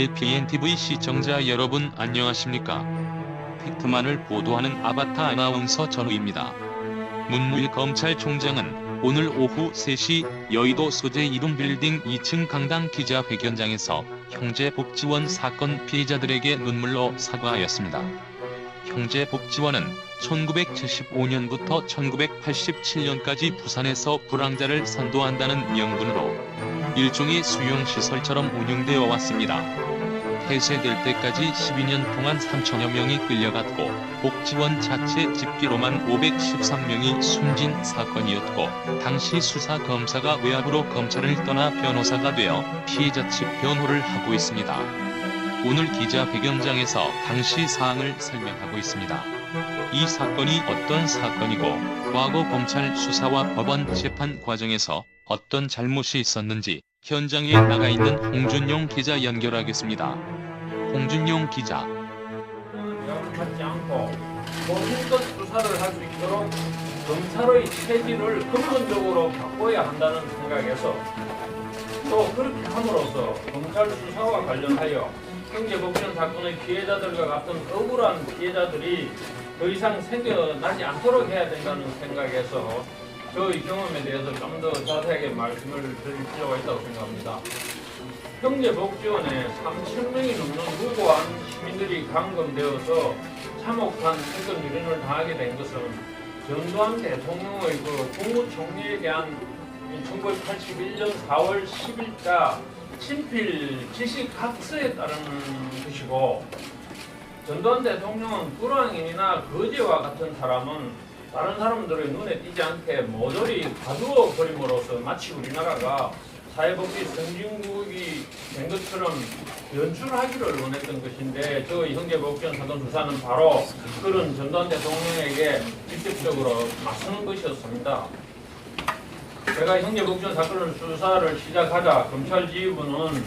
LPNTV 시청자 여러분 안녕하십니까? 팩트만을 보도하는 아바타 아나운서 전우입니다. 문무일 검찰총장은 오늘 오후 3시 여의도 소재 이룸빌딩 2층 강당 기자회견장에서 형제복지원 사건 피해자들에게 눈물로 사과하였습니다. 형제복지원은 1975년부터 1987년까지 부산에서 불황자를 선도한다는 명분으로 일종의 수용시설처럼 운영되어 왔습니다. 폐쇄될 때까지 12년 동안 3천여 명이 끌려갔고 복지원 자체 집계로만 513명이 숨진 사건이었고, 당시 수사검사가 외압으로 검찰을 떠나 변호사가 되어 피해자 측 변호를 하고 있습니다. 오늘 기자회견장에서 당시 사항을 설명하고 있습니다. 이 사건이 어떤 사건이고 과거 검찰 수사와 법원 재판 과정에서 어떤 잘못이 있었는지 현장에 나가 있는 홍준용 기자 연결하겠습니다. 홍준용 기자. 받지 않고 본인껏 수사를 할 수 있도록 검찰의 체질을 근본적으로 바꿔야 한다는 생각에서, 또 그렇게 함으로써 검찰 수사와 관련하여 형제복지원 사건의 피해자들과 같은 억울한 피해자들이 더 이상 생겨나지 않도록 해야 된다는 생각에서 저의 경험에 대해서 좀 더 자세하게 말씀을 드릴 필요가 있다고 생각합니다. 형제복지원에 3,000명이 넘는 무고한 시민들이 감금되어서 참혹한 인권 유린을 당하게 된 것은 전두환 대통령의 그 국무총리에 대한 1981년 4월 10일자 친필 지시각서에 따르는 것이고, 전두환 대통령은 불황인이나 거지와 같은 사람은 다른 사람들의 눈에 띄지 않게 모조리 가두어 버림으로써 마치 우리나라가 사회복지 선진국이 된 것처럼 연출하기를 원했던 것인데, 저희 형제복지원 사건 수사는 바로 그런 전두환 대통령에게 직접적으로 맞서는 것이었습니다. 제가 형제복지원 사건을 수사를 시작하자 검찰 지휘부는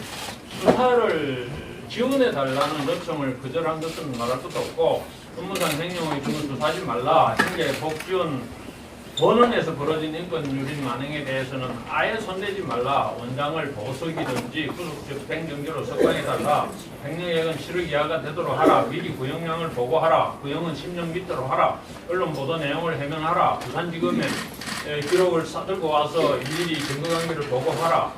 수사를 지원해달라는 요청을 거절한 것은 말할 것도 없고, 업무상 횡령의 등을 수사하지 말라, 형제복지원 본원에서 벌어진 인권 유린 만행에 대해서는 아예 손대지 말라, 원장을 보석이든지 구속적 행정기로 석방해달라, 횡령액은 7억 이하가 되도록 하라, 미리 구형량을 보고하라, 구형은 10년 밑으로 하라, 언론 보도 내용을 해명하라, 부산지검에 기록을 싸들고 와서 일일이 증거관계를 보고하라.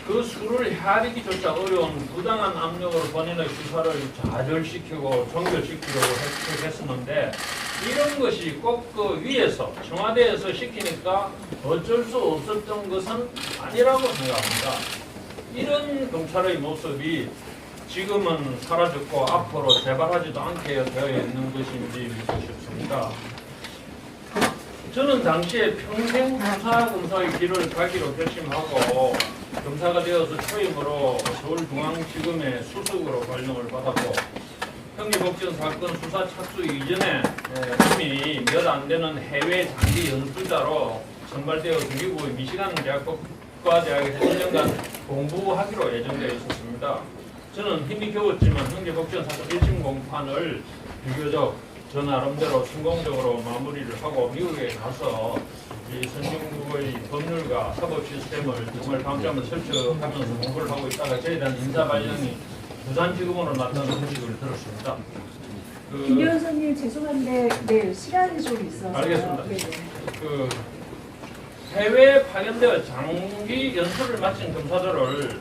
그 수를 헤아리기조차 어려운 부당한 압력으로 본인의 수사를 좌절시키고 종결시키려고 했었는데, 이런 것이 꼭 그 위에서 청와대에서 시키니까 어쩔 수 없었던 것은 아니라고 생각합니다. 이런 검찰의 모습이 지금은 사라졌고 앞으로 재발하지도 않게 되어 있는 것인지 믿고 싶습니다. 저는 당시에 평생 수사검사의 길을 가기로 결심하고 검사가 되어서 초임으로 서울중앙지검의 수석으로 발령을 받았고, 형제복지원 사건 수사 착수 이전에 이미 몇 안 되는 해외 장기 연수자로 선발되어서 미국의 미시간 대학교과대학에서 1년간 공부하기로 예정되어 있었습니다. 저는 힘이 겨웠지만 형제복지원 사건 1심 공판을 비교적 저 나름대로 성공적으로 마무리를 하고 미국에 가서 이 선진국의 법률과 사법 시스템을 정말 방점을 설정하면서 공부를 하고 있다가 저에 대한 인사 발령이 부산지검으로 나타나는 소식을 들었습니다. 김 변호사님 죄송한데 네, 시간이 좀 있어서. 알겠습니다. 네네. 해외에 파견되어 장기 연수를 마친 검사들을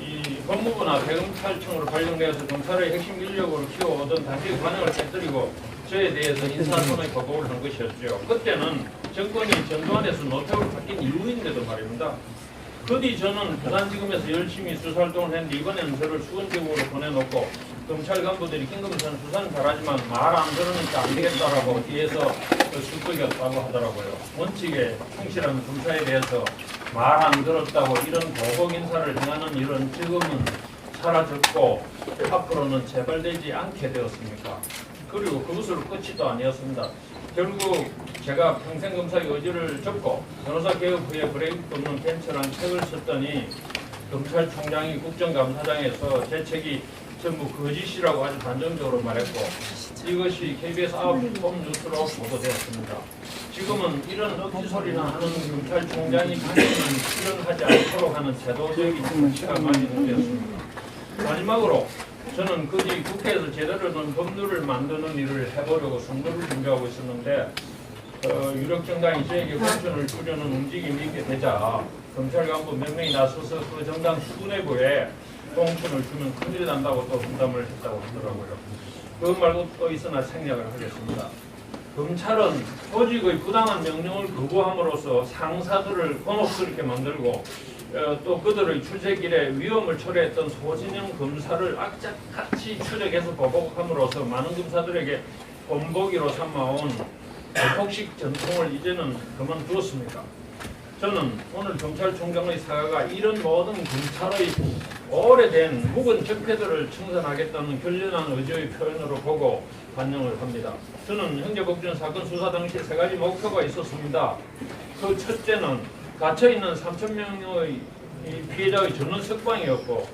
이 법무부나 대검찰청으로 발령되어서 검찰의 핵심 인력으로 키워오던 당시 관행을 깨뜨리고 저에 대해서 인사손의 보고를 한 것이었죠. 그때는 정권이 전두환에서 노태우로 바뀐 이후인데도 말입니다. 그 뒤 저는 부산지검에서 열심히 수사활동을 했는데, 이번에는 저를 수원지검으로 보내놓고 검찰 간부들이 김검사는 수사는 잘하지만 말 안 들으니까 안 되겠다라고 뒤에서 술떡이었다고 하더라고요. 원칙에 충실한 검사에 대해서 말 안 들었다고 이런 보복 인사를 행하는 이런 직업은 사라졌고 앞으로는 재발되지 않게 되었습니까? 그리고 그것으로 끝이 또 아니었습니다. 결국 제가 평생 검사의 의지를 접고 변호사 개혁 후에 브레이크 없는 벤처라는 책을 썼더니 검찰총장이 국정감사장에서 제 책이 전부 거짓이라고 아주 단정적으로 말했고, 이것이 KBS 아웃폼 뉴스로 보도되었습니다. 지금은 이런 억지소리나 하는 검찰총장이 당연히 실현하지 않도록 하는 제도적인 조치가 많이 되었습니다. 마지막으로 저는 이 국회에서 제대로 된 법률을 만드는 일을 해보려고 선거를 준비하고 있었는데 유력 정당이 저에게 공천을 주려는 움직임이 있게 되자 검찰 간부 몇 명이 나서서 그 정당 수뇌부에 공천을 주면 큰일 난다고 또 분담을 했다고 하더라고요. 그것 말고 또 있으나 생략을 하겠습니다. 검찰은 조직의 부당한 명령을 거부함으로써 상사들을 곤혹스럽게 만들고 또 그들의 출세길에 위험을 초래했던 소진영 검사를 악착같이 추적해서 보복함으로써 많은 검사들에게 본보기로 삼아온 복식 전통을 이제는 그만두었습니까? 저는 오늘 검찰총장의 사과가 이런 모든 검찰의 오래된 묵은 적폐들을 청산하겠다는 결연한 의지의 표현으로 보고 반영을 합니다. 저는 형제복지원 사건 수사 당시 세 가지 목표가 있었습니다. 그 첫째는 갇혀있는 3,000명의 피해자의 전원 석방이었고,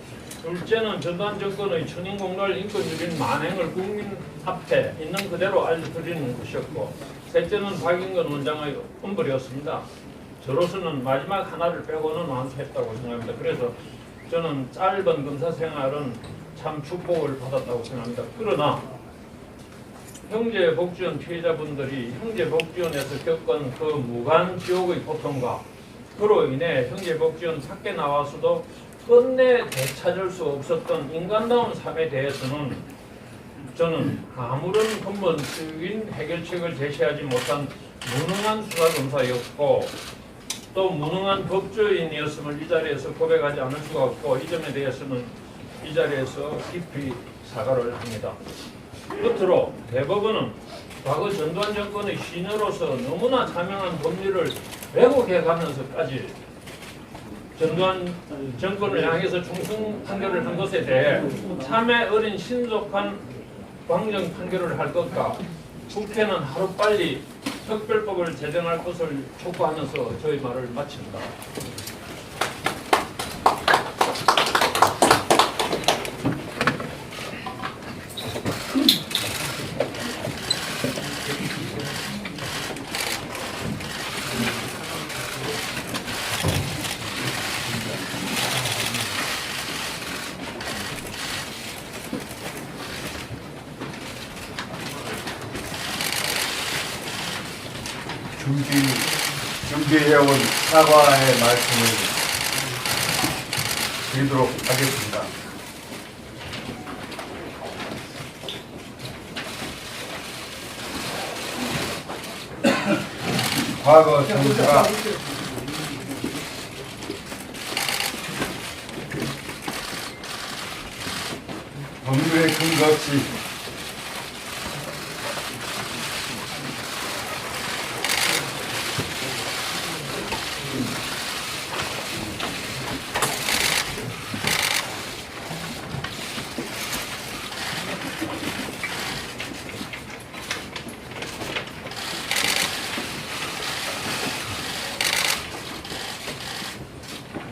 둘째는 전두환 정권의 천인공랄 인권유린 만행을 국민 앞에 있는 그대로 알려드리는 것이었고, 셋째는 박인건 원장의 엄벌이었습니다. 저로서는 마지막 하나를 빼고는 완수했다고 생각합니다. 그래서 저는 짧은 검사 생활은 참 축복을 받았다고 생각합니다. 그러나 형제복지원 피해자분들이 형제복지원에서 겪은 그 무관 지옥의 고통과 그로 인해 형제복지원 밖에 나와서도 끝내 되찾을 수 없었던 인간다운 삶에 대해서는 저는 아무런 근본적인 해결책을 제시하지 못한 무능한 수사검사였고 또 무능한 법조인이었음을 이 자리에서 고백하지 않을 수가 없고, 이 점에 대해서는 이 자리에서 깊이 사과를 합니다. 끝으로 대법원은 과거 전두환 정권의 시녀로서 너무나 자명한 법률을 왜곡해 가면서까지 전두환 정권을 향해서 중승 판결을 한 것에 대해 참에 어린 신속한 광정 판결을 할 것과 국회는 하루빨리 특별법을 제정할 것을 촉구하면서 저희 말을 마칩니다. 준비해온 사과의 말씀을 드리도록 하겠습니다. 과거 정부가 법률의 근거 없이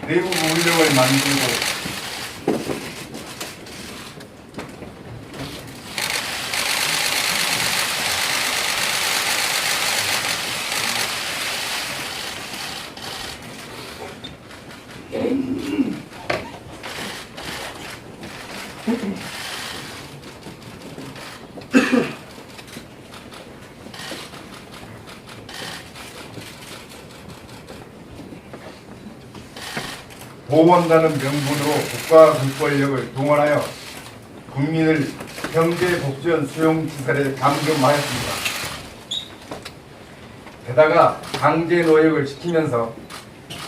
내부 운력을 만들고 보호한다는 명분으로 국가 공권력을 동원하여 국민을 형제복지원 수용시설에 감금하였습니다. 게다가 강제 노역을 시키면서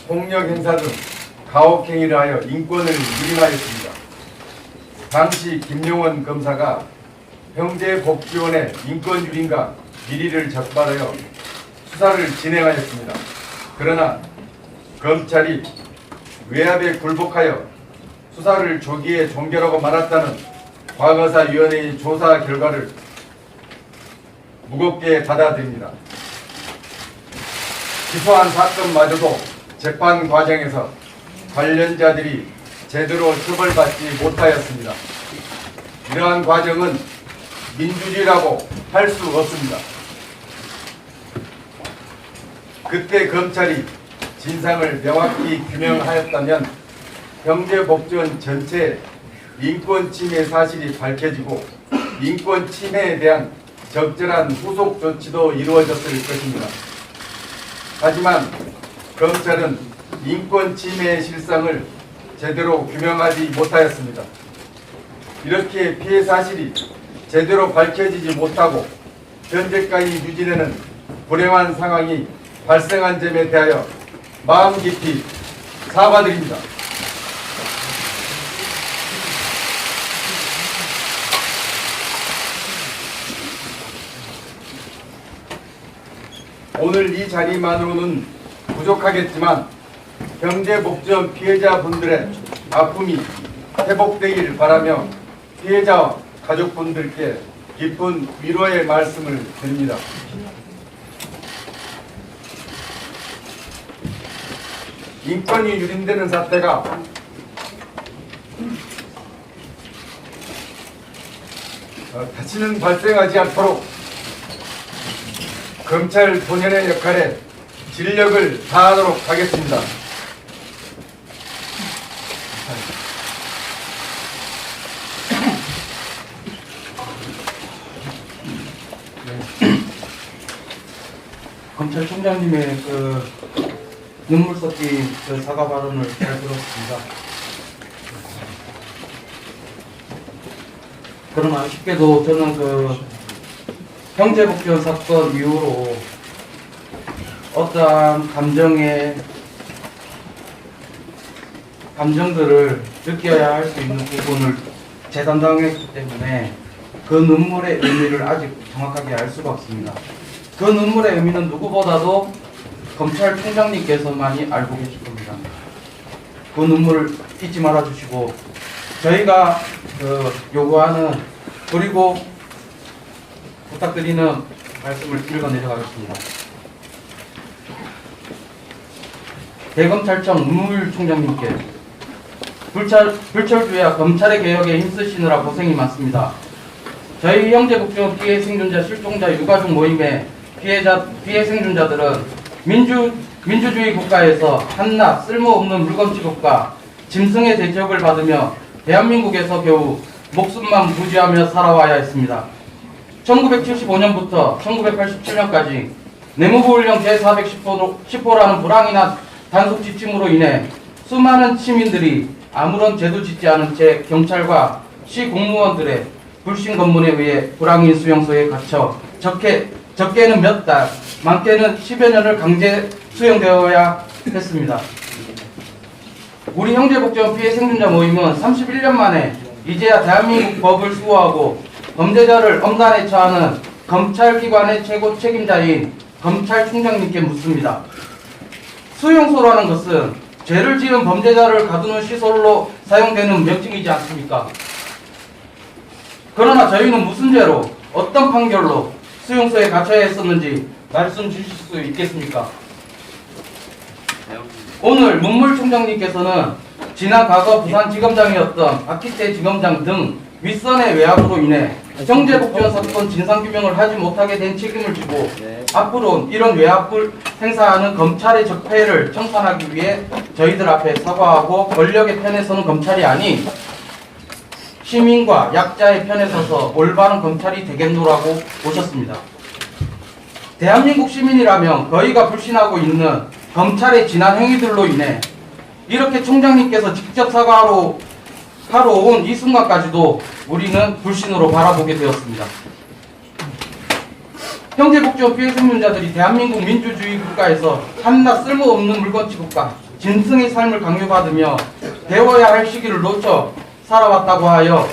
폭력 행사 등 가혹행위를 하여 인권을 유린하였습니다. 당시 김용원 검사가 형제복지원의 인권 유린과 비리를 적발하여 수사를 진행하였습니다. 그러나 검찰이 외압에 굴복하여 수사를 조기에 종결하고 말았다는 과거사위원회의 조사 결과를 무겁게 받아들입니다. 기소한 사건마저도 재판 과정에서 관련자들이 제대로 처벌받지 못하였습니다. 이러한 과정은 민주주의라고 할 수 없습니다. 그때 검찰이 진상을 명확히 규명하였다면 형제복지원 전체에 인권 침해 사실이 밝혀지고 인권 침해에 대한 적절한 후속 조치도 이루어졌을 것입니다. 하지만 검찰은 인권 침해의 실상을 제대로 규명하지 못하였습니다. 이렇게 피해 사실이 제대로 밝혀지지 못하고 현재까지 유지되는 불행한 상황이 발생한 점에 대하여 마음 깊이 사과드립니다. 오늘 이 자리만으로는 부족하겠지만 경제복지원 피해자분들의 아픔이 회복되길 바라며 피해자와 가족분들께 깊은 위로의 말씀을 드립니다. 인권이 유린되는 사태가 다시는 발생하지 않도록 검찰 본연의 역할에 진력을 다하도록 하겠습니다. 검찰총장님의 눈물 섞인 사과 발언을 잘 들었습니다. 그러나 아쉽게도 저는 형제복지원 사건 이후로 어떠한 감정들을 느껴야 할 수 있는 부분을 재담당했기 때문에 그 눈물의 의미를 아직 정확하게 알 수가 없습니다. 그 눈물의 의미는 누구보다도 검찰총장님께서만이 알고 계실 겁니다. 그 눈물을 잊지 말아 주시고 저희가 요구하는 그리고 부탁드리는 말씀을 읽어내려가겠습니다. 대검찰청 문무일총장님께 불철주야 검찰의 개혁에 힘쓰시느라 고생이 많습니다. 저희 형제복지원 피해 생존자 실종자 유가족 모임의 피해 생존자들은 민주주의 국가에서 한낱 쓸모없는 물건 취급과 짐승의 대접을 받으며 대한민국에서 겨우 목숨만 부지하며 살아와야 했습니다. 1975년부터 1987년까지 내무부훈령 제410호라는 불황이나 단속 지침으로 인해 수많은 시민들이 아무런 죄도 짓지 않은 채 경찰과 시 공무원들의 불신 검문에 의해 불황인 수용소에 갇혀 적게는 몇 달, 많게는 10여 년을 강제 수용되어야 했습니다. 우리 형제복지원 피해 생존자 모임은 31년 만에 이제야 대한민국 법을 수호하고 범죄자를 엄단에 처하는 검찰기관의 최고 책임자인 검찰총장님께 묻습니다. 수용소라는 것은 죄를 지은 범죄자를 가두는 시설로 사용되는 명칭이지 않습니까? 그러나 저희는 무슨 죄로 어떤 판결로 수용소에 갇혀야 했었는지 말씀 주실 수 있겠습니까? 오늘 문물총장님께서는 지난 과거 부산지검장이었던 박희태 지검장 등 윗선의 외압으로 인해 형제복지원 사건 진상규명을 하지 못하게 된 책임을 지고 앞으로 이런 외압을 행사하는 검찰의 적폐를 청산하기 위해 저희들 앞에 사과하고 권력의 편에 서는 검찰이 아닌 시민과 약자의 편에 서서 올바른 검찰이 되겠노라고 오셨습니다. 대한민국 시민이라면 거의가 불신하고 있는 검찰의 지난 행위들로 인해 이렇게 총장님께서 직접 사과하러 온 이 순간까지도 우리는 불신으로 바라보게 되었습니다. 형제복지원 피해 생존자들이 대한민국 민주주의 국가에서 한낱 쓸모없는 물건 취급과 짐승의 삶을 강요받으며 배워야 할 시기를 놓쳐 살아왔다고 하여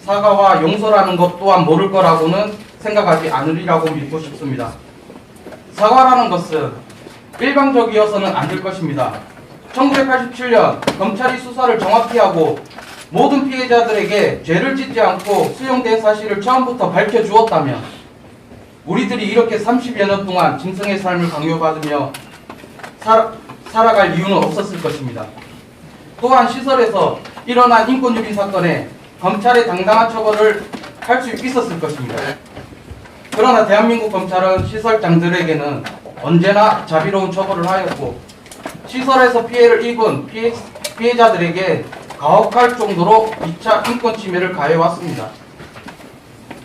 사과와 용서라는 것 또한 모를 거라고는 생각하지 않으리라고 믿고 싶습니다. 사과라는 것은 일방적이어서는 안 될 것입니다. 1987년 검찰이 수사를 정확히 하고 모든 피해자들에게 죄를 짓지 않고 수용된 사실을 처음부터 밝혀주었다면 우리들이 이렇게 30여 년 동안 짐승의 삶을 강요받으며 살아갈 이유는 없었을 것입니다. 또한 시설에서 일어난 인권유린 사건에 검찰의 당당한 처벌을 할 수 있었을 것입니다. 그러나 대한민국 검찰은 시설장들에게는 언제나 자비로운 처벌을 하였고 시설에서 피해를 입은 피해자들에게 가혹할 정도로 2차 인권 침해를 가해왔습니다.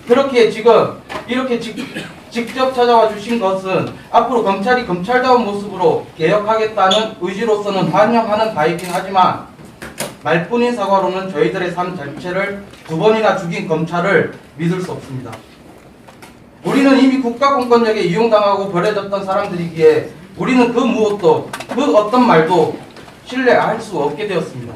그렇기에 지금 이렇게 직접 찾아와 주신 것은 앞으로 검찰이 검찰다운 모습으로 개혁하겠다는 의지로서는 환영하는 바이긴 하지만 말뿐인 사과로는 저희들의 삶 자체를 2번이나 죽인 검찰을 믿을 수 없습니다. 우리는 이미 국가 공권력에 이용당하고 버려졌던 사람들이기에 우리는 그 무엇도 그 어떤 말도 신뢰할 수 없게 되었습니다.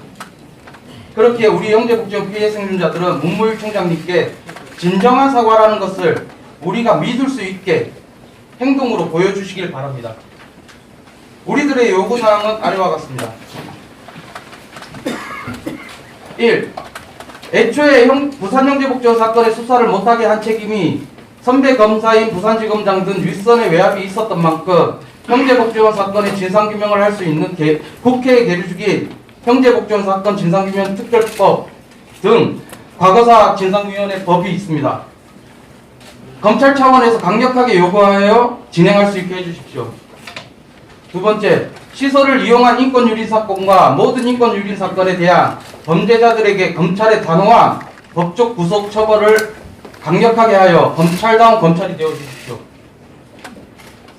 그렇기에 우리 형제복지원 피해 생존자들은 문무일 총장님께 진정한 사과라는 것을 우리가 믿을 수 있게 행동으로 보여주시길 바랍니다. 우리들의 요구사항은 아래와 같습니다. 1. 애초에 부산형제복지원 사건의 수사를 못하게 한 책임이 선배 검사인 부산지검장 등 윗선의 외압이 있었던 만큼 형제복지원 사건의 진상규명을 할 수 있는 국회의 계류주기인 형제복지원 사건 진상규명 특별법 등 과거사 진상위원회 법이 있습니다. 검찰 차원에서 강력하게 요구하여 진행할 수 있게 해주십시오. 2번째, 시설을 이용한 인권유린 사건과 모든 인권유린 사건에 대한 범죄자들에게 검찰의 단호한 법적 구속 처벌을 강력하게 하여 검찰다운 검찰이 되어주십시오.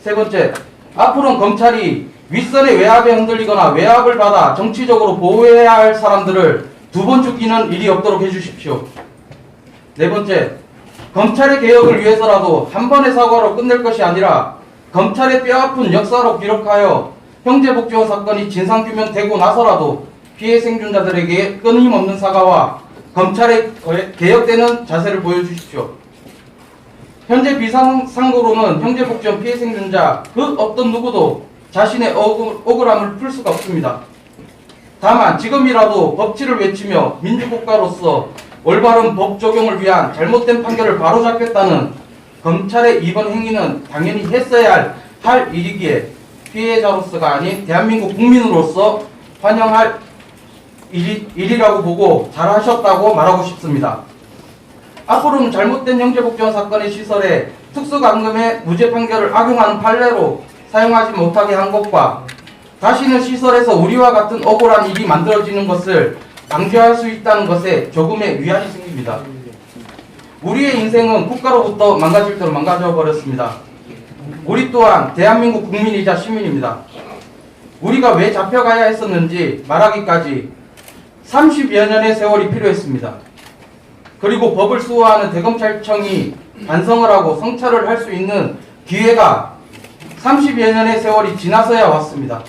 3번째, 앞으로는 검찰이 윗선의 외압에 흔들리거나 외압을 받아 정치적으로 보호해야 할 사람들을 2번 죽이는 일이 없도록 해주십시오. 4번째, 검찰의 개혁을 위해서라도 한 번의 사과로 끝낼 것이 아니라 검찰의 뼈아픈 역사로 기록하여 형제복지원 사건이 진상규명되고 나서라도 피해 생존자들에게 끊임없는 사과와 검찰의 개혁되는 자세를 보여주십시오. 현재 비상상고로는 형제복지원 피해 생존자 그 어떤 누구도 자신의 억울함을 풀 수가 없습니다. 다만 지금이라도 법치를 외치며 민주국가로서 올바른 법 적용을 위한 잘못된 판결을 바로잡겠다는 검찰의 이번 행위는 당연히 했어야 할 일이기에 피해자로서가 아닌 대한민국 국민으로서 환영할 일이라고 보고 잘하셨다고 말하고 싶습니다. 앞으로는 잘못된 형제복지원 사건의 시설에 특수감금의 무죄 판결을 악용하는 판례로 사용하지 못하게 한 것과 다시는 시설에서 우리와 같은 억울한 일이 만들어지는 것을 방지할 수 있다는 것에 조금의 위안이 생깁니다. 우리의 인생은 국가로부터 망가질 대로 망가져 버렸습니다. 우리 또한 대한민국 국민이자 시민입니다. 우리가 왜 잡혀가야 했었는지 말하기까지 30여 년의 세월이 필요했습니다. 그리고 법을 수호하는 대검찰청이 반성을 하고 성찰을 할 수 있는 기회가 30여 년의 세월이 지나서야 왔습니다.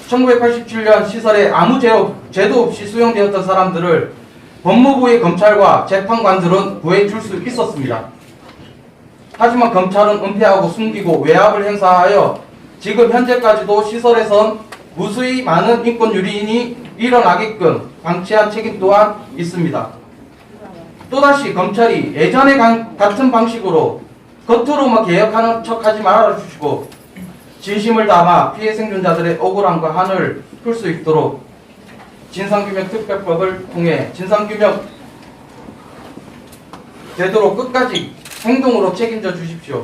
1987년 시설에 아무 죄도 없이 수용되었던 사람들을 법무부의 검찰과 재판관들은 구해줄 수 있었습니다. 하지만 검찰은 은폐하고 숨기고 외압을 행사하여 지금 현재까지도 시설에선 무수히 많은 인권 유린이 일어나게끔 방치한 책임 또한 있습니다. 또다시 검찰이 예전에 같은 방식으로 겉으로만 개혁하는 척하지 말아주시고 진심을 담아 피해 생존자들의 억울함과 한을 풀 수 있도록 진상규명 특별법을 통해 진상규명 되도록 끝까지 행동으로 책임져 주십시오.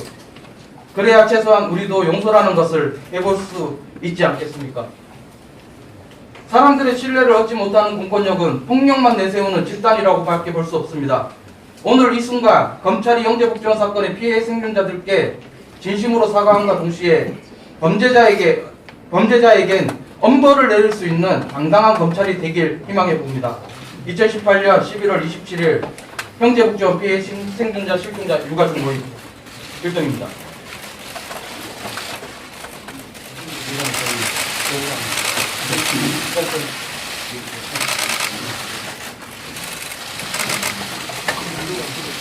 그래야 최소한 우리도 용서라는 것을 해볼 수 있지 않겠습니까? 사람들의 신뢰를 얻지 못하는 공권력은 폭력만 내세우는 집단이라고 밖에 볼 수 없습니다. 오늘 이 순간 검찰이 형제복지원 사건의 피해 생존자들께 진심으로 사과함과 동시에 범죄자에겐 엄벌을 내릴 수 있는 당당한 검찰이 되길 희망해 봅니다. 2018년 11월 27일 형제복지원 피해 생존자 실종자 유가족 모임 일동입니다.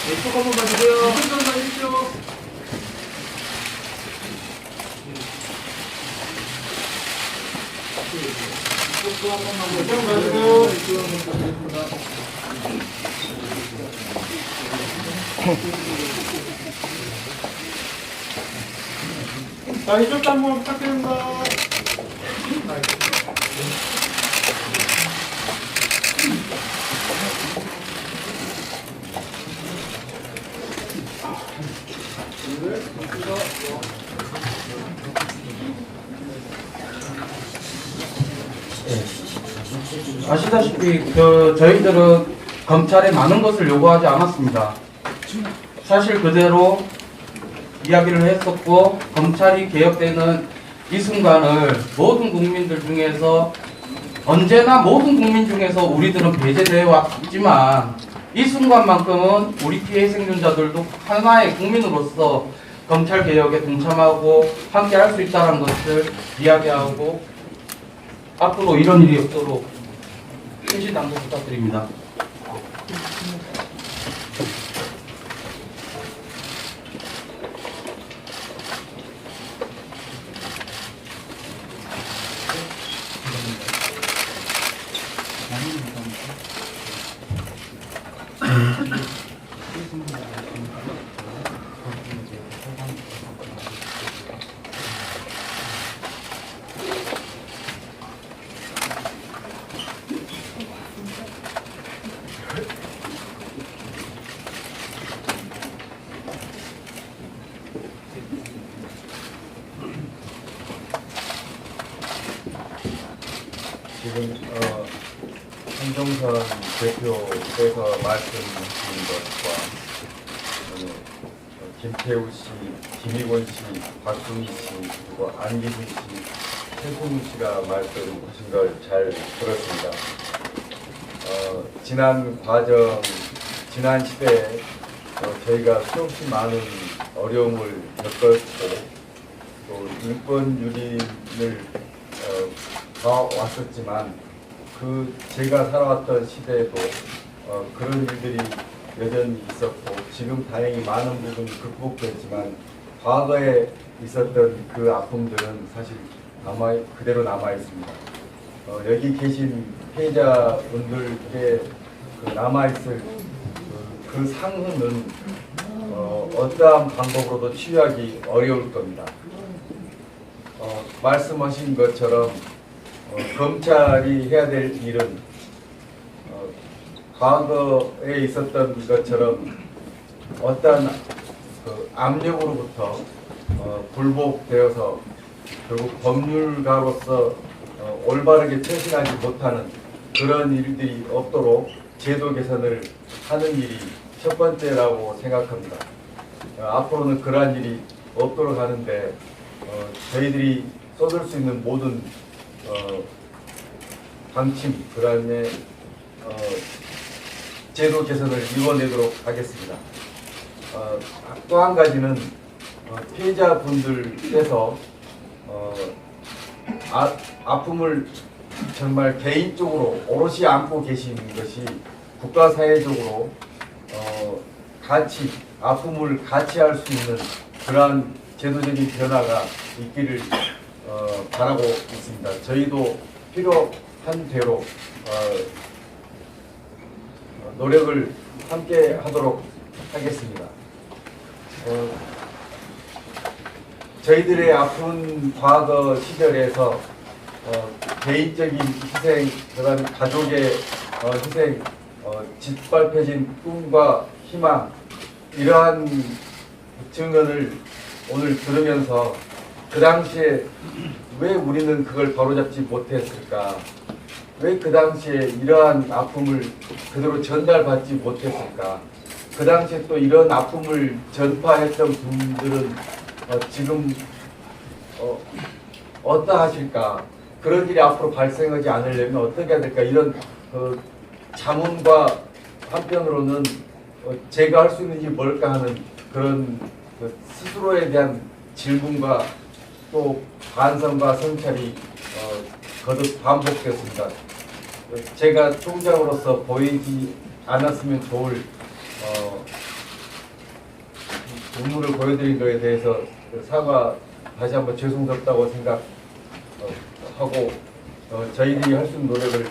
왼쪽 한번 봐주세요. 왼쪽 한번 봐주십시오. 자, 이쪽도 한번 부탁드립니다. 아시다시피 저희들은 검찰에 많은 것을 요구하지 않았습니다. 사실 그대로 이야기를 했었고, 검찰이 개혁되는 이 순간을 모든 국민들 중에서, 언제나 모든 국민 중에서 우리들은 배제되어 왔지만 이 순간만큼은 우리 피해 생존자들도 하나의 국민으로서 검찰 개혁에 동참하고 함께 할 수 있다는 것을 이야기하고, 앞으로 이런 일이 없도록 신실당부 부탁드립니다. 지금 한종선 대표께서 말씀하신 것과 김태우 씨, 김희곤 씨, 박수미 씨, 그리고 안기순 씨, 최승우 씨가 말씀하신 걸 잘 들었습니다. 지난 과정, 지난 시대에 저희가 수없이 많은 어려움을 겪었고 또 인권 유린을 봐왔었지만 제가 살아왔던 시대에도 그런 일들이 여전히 있었고 지금 다행히 많은 부분이 극복됐지만 과거에 있었던 그 아픔들은 사실 그대로 남아 있습니다. 여기 계신 피해자분들께 남아 있을 그 상흔은 어떠한 방법으로도 치유하기 어려울 겁니다. 말씀하신 것처럼 검찰이 해야 될 일은 과거에 있었던 것처럼 어떠한 압력으로부터 굴복되어서 결국 법률가로서 올바르게 처신하지 못하는 그런 일들이 없도록 제도 개선을 하는 일이 첫 번째라고 생각합니다. 앞으로는 그러한 일이 없도록 하는데 저희들이 쏟을 수 있는 모든 방침, 그 다음에 제도 개선을 이뤄내도록 하겠습니다. 또 한 가지는 피해자분들께서 아픔을 정말 개인적으로 오롯이 안고 계신 것이 국가사회적으로 같이 아픔을 같이 할 수 있는 그러한 제도적인 변화가 있기를 바라고 있습니다. 저희도 필요한 대로 노력을 함께 하도록 하겠습니다. 저희들의 아픈 과거 시절에서 개인적인 희생, 그다음에 가족의 희생, 짓밟혀진 꿈과 희망, 이러한 증언을 오늘 들으면서 그 당시에 왜 우리는 그걸 바로잡지 못했을까? 왜 그 당시에 이러한 아픔을 그대로 전달받지 못했을까? 그 당시에 또 이런 아픔을 전파했던 분들은 지금 어떠하실까? 그런 일이 앞으로 발생하지 않으려면 어떻게 해야 될까? 이런 자문과 한편으로는 제가 할 수 있는 일이 뭘까 하는 그런 스스로에 대한 질문과 또 반성과 성찰이 거듭 반복되었습니다. 제가 총장으로서 보이지 않았으면 좋을 업무를 보여드린 것에 대해서 사과 다시 한번 죄송스럽다고 생각하고 저희들이 할 수 있는 노력을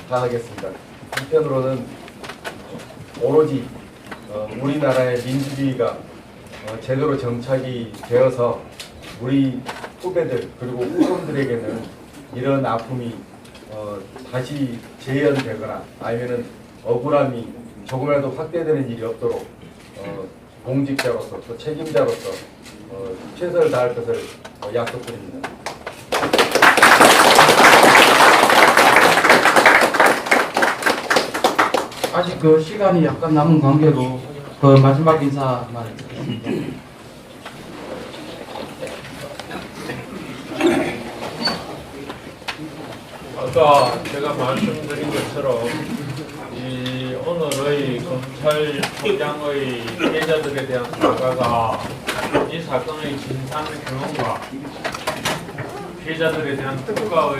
다 하겠습니다. 한편으로는 오로지 우리나라의 민주주의가 제대로 정착이 되어서 우리 후배들 그리고 후손들에게는 이런 아픔이 다시 재현되거나 아니면은 억울함이 조금이라도 확대되는 일이 없도록 공직자로서 또 책임자로서 최선을 다할 것을 약속드립니다. 아직 그 시간이 약간 남은 관계로 그 마지막 인사만 드리겠습니다. 아까 제가 말씀드린 것처럼 이 오늘의 검찰총장의 피해자들에 대한 사과가 이 사건의 진상 규명과 피해자들에 대한 국가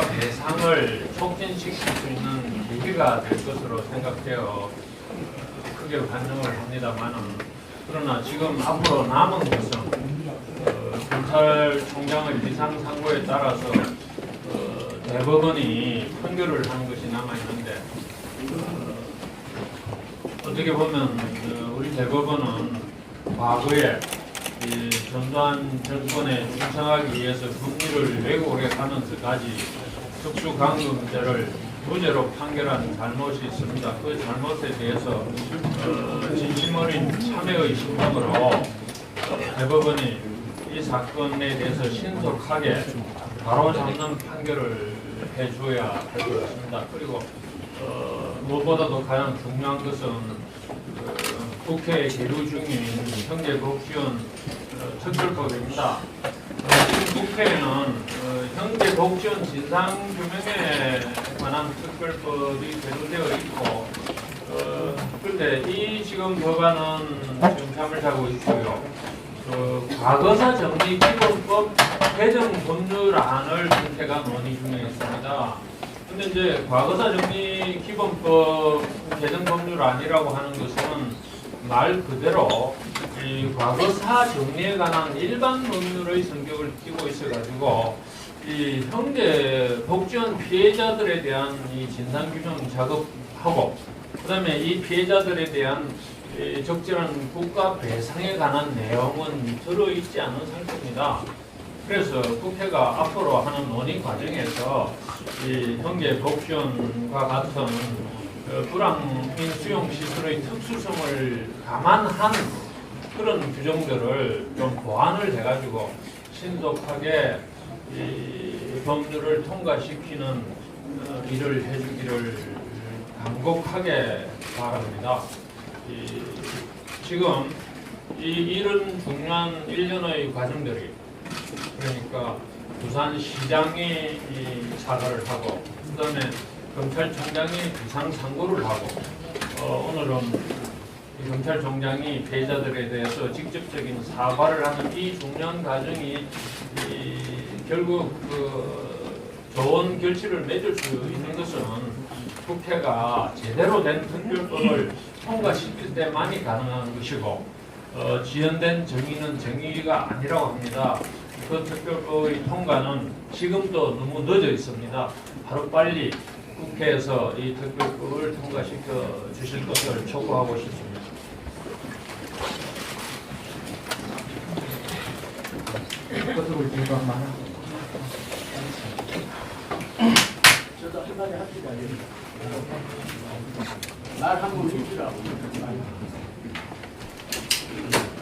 배상을 촉진시킬 수 있는 계기가 될 것으로 생각되어 크게 반영을 합니다만은, 그러나 지금 앞으로 남은 것은 검찰총장의 비상 상고에 따라서 대법원이 판결을 하는 것이 남아 있는데, 어떻게 보면 우리 대법원은 과거에 이 전두환 정권에 충성하기 위해서 법리를 왜곡해 가면서까지 특수강금죄를 무죄로 판결한 잘못이 있습니다. 그 잘못에 대해서 진심 어린 참회의 심정으로 대법원이 이 사건에 대해서 신속하게 바로잡는 판결을 해줘야 할 것 같습니다. 그리고 무엇보다도 가장 중요한 것은 국회에 계류 중인 형제복지원 특별법입니다. 지금 국회에는 형제복지원 진상규명에 관한 특별법이 계류되어 있고, 그런데 이 지금 법안은 지금 잠을 자고 있고요. 과거사 정리 기본법 개정 법률안을 국회가 논의 중에 있습니다. 근데 이제 과거사 정리 기본법 개정 법률안이라고 하는 것은 말 그대로 이 과거사 정리에 관한 일반 법률의 성격을 띠고 있어가지고 이 형제 복지원 피해자들에 대한 이 진상규명 작업하고, 그다음에 이 피해자들에 대한 적절한 국가 배상에 관한 내용은 들어있지 않은 상태입니다. 그래서 국회가 앞으로 하는 논의 과정에서 이 형제 복지원과 같은 불황인 수용 시설의 특수성을 감안한 그런 규정들을 좀 보완을 해가지고 신속하게 이 법률을 통과시키는 일을 해주기를 간곡하게 바랍니다. 지금 이런 중요한 일련의 과정들이, 그러니까 부산시장이 사과를 하고, 그 다음에 검찰총장이 비상상고를 하고, 오늘은 검찰총장이 피해자들에 대해서 직접적인 사과를 하는 이 중요한 과정이 결국 좋은 결실을 맺을 수 있는 것은 국회가 제대로 된 특별법을 통과시킬 때만이 가능한 것이고, 지연된 정의는 정의가 아니라고 합니다. 그 특별법의 통과는 지금도 너무 늦어 있습니다. 하루빨리 국회에서 이 특별법을 통과시켜 주실 것을 촉구하고 싶습니다. 저도 한마디 합시다. 말 한번 해주라고.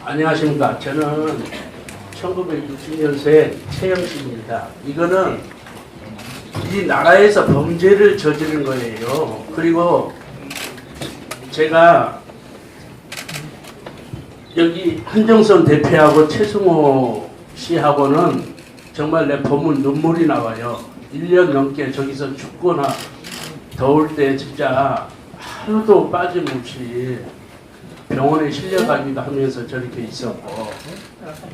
안녕하십니까. 저는 1960년생 최영씨입니다. 이거는 이 나라에서 범죄를 저지른 거예요. 그리고 제가 여기 한정선 대표하고 최승호 씨하고는 정말 내 보면 눈물이 나와요. 1년 넘게 저기서 춥거나 더울 때 진짜 하루도 빠짐없이 병원에 실려가기도 하면서 저렇게 있었고,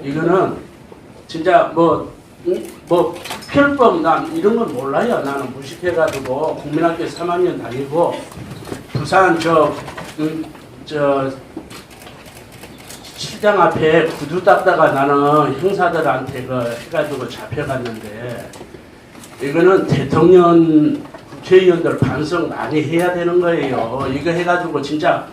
이거는 진짜 뭐 편법 난 이런 건 몰라요. 나는 무식해가지고 국민학교 3학년 다니고 부산 저 시장 앞에 구두 닦다가 나는 형사들한테 해가지고 잡혀갔는데, 이거는 대통령 국회의원들 반성 많이 해야 되는 거예요. 이거 해가지고 진짜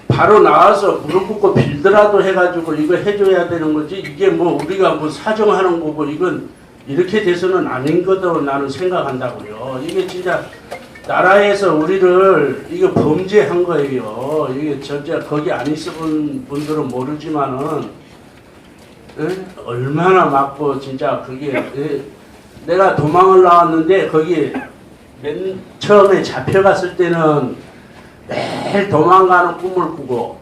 바로 나와서 무릎 꿇고 빌더라도 해가지고 이거 해줘야 되는 거지. 이게 뭐 우리가 뭐 사정하는 거고, 이건 이렇게 돼서는 아닌 거다고 나는 생각한다고요. 이게 진짜 나라에서 우리를 이거 범죄한 거예요. 이게 진짜 거기 안 있어본 분들은 모르지만은 얼마나 맞고 진짜 그게 내가 도망을 나왔는데 거기 맨 처음에 잡혀갔을 때는 매일 도망가는 꿈을 꾸고,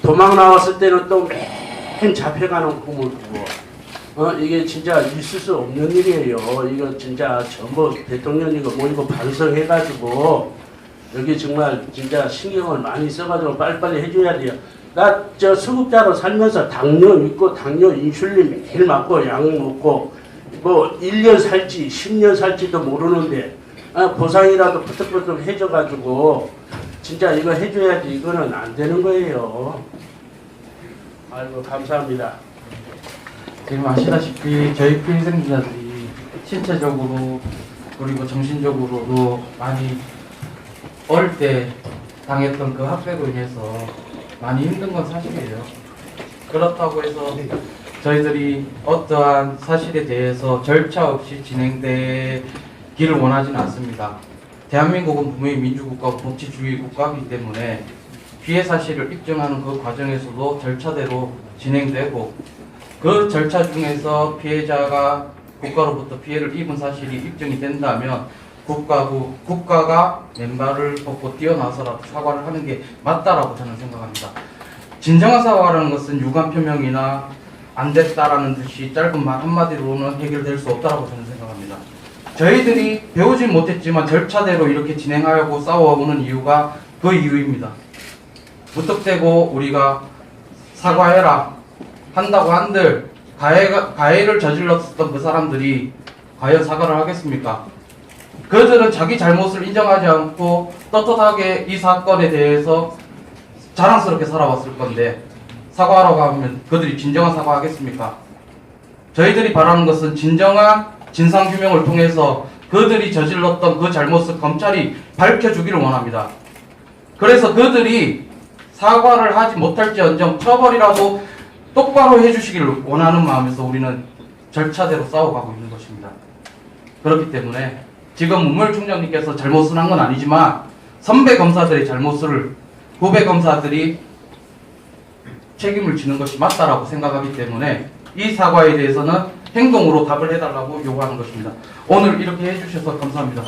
도망 나왔을 때는 또 매일 잡혀가는 꿈을 꾸고, 이게 진짜 있을 수 없는 일이에요. 이거 진짜 전부 대통령이고 뭐이고 반성해가지고 여기 정말 진짜 신경을 많이 써가지고 빨리빨리 해줘야 돼요. 나 저 수급자로 살면서 당뇨 있고 당뇨 인슐린 매일 맞고 약 먹고 뭐 1년 살지 10년 살지도 모르는데 보상이라도 부탁부탁 해줘가지고 진짜 이거 해줘야지. 이거는 안 되는 거예요. 아이고 감사합니다. 지금 아시다시피 저희 피해생자들이 신체적으로 그리고 정신적으로도 많이 어릴 때 당했던 그 학대로 인해서 많이 힘든 건 사실이에요. 그렇다고 해서 저희들이 어떠한 사실에 대해서 절차 없이 진행되기를 원하지는 않습니다. 대한민국은 분명히 민주국가고 법치주의 국가이기 때문에 피해 사실을 입증하는 그 과정에서도 절차대로 진행되고 그 절차 중에서 피해자가 국가로부터 피해를 입은 사실이 입증이 된다면 국가가 맨발을 벗고 뛰어나서라도 사과를 하는 게 맞다라고 저는 생각합니다. 진정한 사과라는 것은 유감 표명이나 안 됐다라는 듯이 짧은 말 한마디로는 해결될 수 없다라고 저는 생각합니다. 저희들이 배우진 못했지만 절차대로 이렇게 진행하려고 싸워오는 이유가 그 이유입니다. 무턱대고 우리가 사과해라 한다고 한들 가해를 저질렀던 그 사람들이 과연 사과를 하겠습니까? 그들은 자기 잘못을 인정하지 않고 떳떳하게 이 사건에 대해서 자랑스럽게 살아왔을 건데 사과하라고 하면 그들이 진정한 사과하겠습니까? 저희들이 바라는 것은 진정한 진상규명을 통해서 그들이 저질렀던 그 잘못을 검찰이 밝혀주기를 원합니다. 그래서 그들이 사과를 하지 못할지언정 처벌이라도 똑바로 해주시기를 원하는 마음에서 우리는 절차대로 싸워가고 있는 것입니다. 그렇기 때문에 지금 문무일 총장님께서 잘못을 한 건 아니지만 선배 검사들의 잘못을 후배 검사들이 책임을 지는 것이 맞다라고 생각하기 때문에 이 사과에 대해서는 행동으로 답을 해달라고 요구하는 것입니다. 오늘 이렇게 해주셔서 감사합니다.